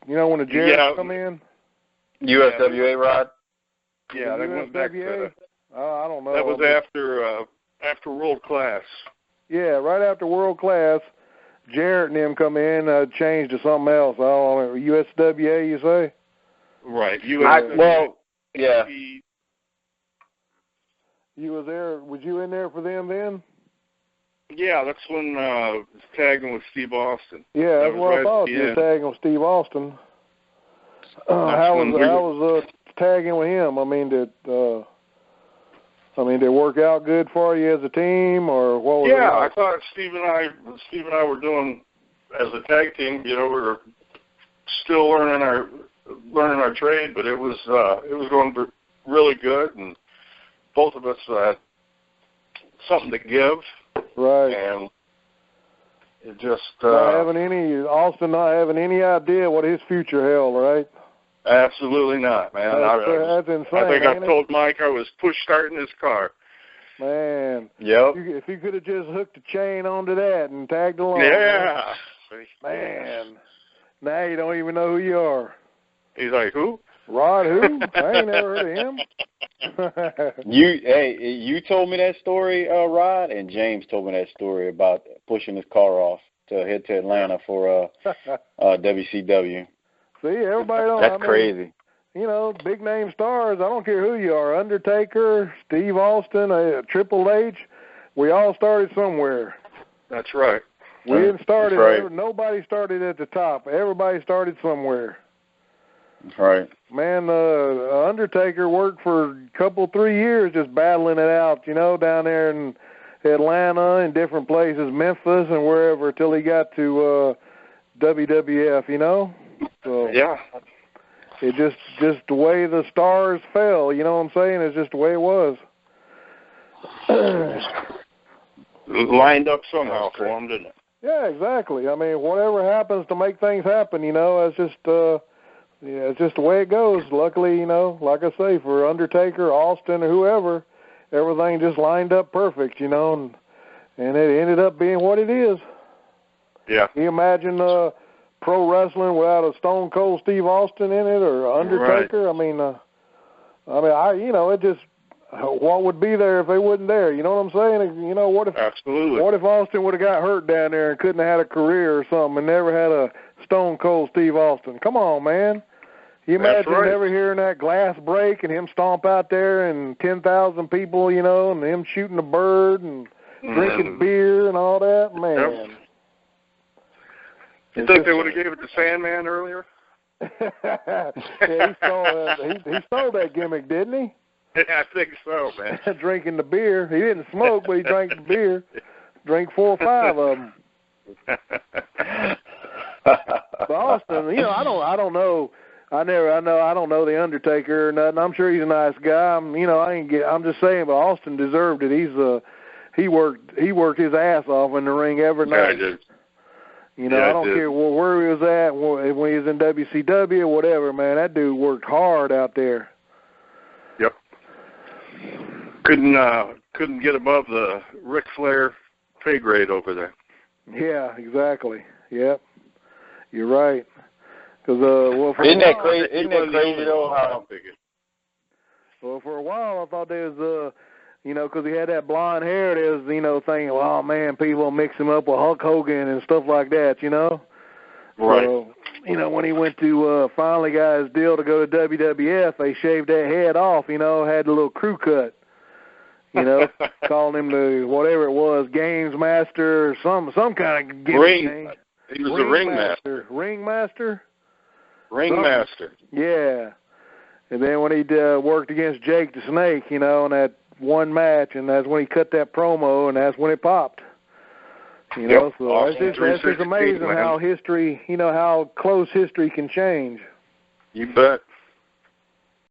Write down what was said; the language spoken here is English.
You know when the Jarrett come in? USWA, Rod? Yeah, they went back to I don't know. That was after World Class. Yeah, right after World Class, Jarrett and them come in, changed to something else. USWA, you say? Right. USWA. Well, yeah. You was there? Was you in there for them then? Yeah, that's when I was tagging with Steve Austin. Yeah, that's what I thought. You were tagging with Steve Austin. How was tagging with him? I mean, did it work out good for you as a team, or what was it like? I thought Steve and I were doing as a tag team. You know, we were still learning our trade, but it was going really good, and both of us had something to give. Right. And it just Austin not having any idea what his future held, right? Absolutely not, man. That's insane. I think I told Mike I was push starting his car. Man. Yep. If you could have just hooked a chain onto that and tagged along. Yeah. Man. Now you don't even know who you are. He's like, who? Rod who? I ain't never heard of him. You told me that story, Rod, and James told me that story about pushing his car off to head to Atlanta for WCW. See, everybody don't. That's crazy. You know, big name stars. I don't care who you are. Undertaker, Steve Austin, Triple H. We all started somewhere. That's right. We didn't start it. Right. Nobody started at the top. Everybody started somewhere. That's right. Man, Undertaker worked for a 3 years just battling it out, you know, down there in Atlanta and different places, Memphis and wherever, till he got to WWF, you know. So yeah. It just the way the stars fell, you know what I'm saying? It's just the way it was. Lined up somehow for him, didn't it? Yeah, exactly. I mean, whatever happens to make things happen, you know, it's just it's just the way it goes. Luckily, you know, like I say, for Undertaker, Austin, or whoever, everything just lined up perfect, you know, and it ended up being what it is. Yeah. Can you imagine pro wrestling without a Stone Cold Steve Austin in it, or Undertaker? Right. It just, what would be there if they wasn't there? You know what I'm saying? You know, Absolutely. What if Austin would have got hurt down there and couldn't have had a career or something and never had a Stone Cold Steve Austin? Come on, man. You imagine never hearing that glass break and him stomp out there and 10,000 people, you know, and him shooting a bird and drinking beer and all that? Man. Yep. You think they would have gave it to Sandman earlier? Yeah, he stole that gimmick, didn't he? Yeah, I think so, man. Drinking the beer. He didn't smoke, but he drank the beer. Drank 4 or 5 of them. But Austin, you know, I don't know. I don't know the Undertaker or nothing. I'm sure he's a nice guy. I'm just saying, but Austin deserved it. He worked his ass off in the ring every night. Yeah, I did. You know, I don't care where he was at when he was in WCW or whatever, man. That dude worked hard out there. Yep. Couldn't get above the Ric Flair pay grade over there. Yeah, exactly. Yep. You're right. Because isn't that crazy though? Well, for a while I thought there was because he had that blonde hair, there was thinking, well, oh man, people mix him up with Hulk Hogan and stuff like that, you know. Right. So, when he went to finally got his deal to go to WWF, they shaved that head off, had a little crew cut. Calling him the whatever it was, Games Master, or some kind of gimmick. He was the ringmaster. Ringmaster. Ringmaster. Yeah. And then when he worked against Jake the Snake, in that one match, and that's when he cut that promo, and that's when it popped. So that's just amazing how history, how close history can change. You bet.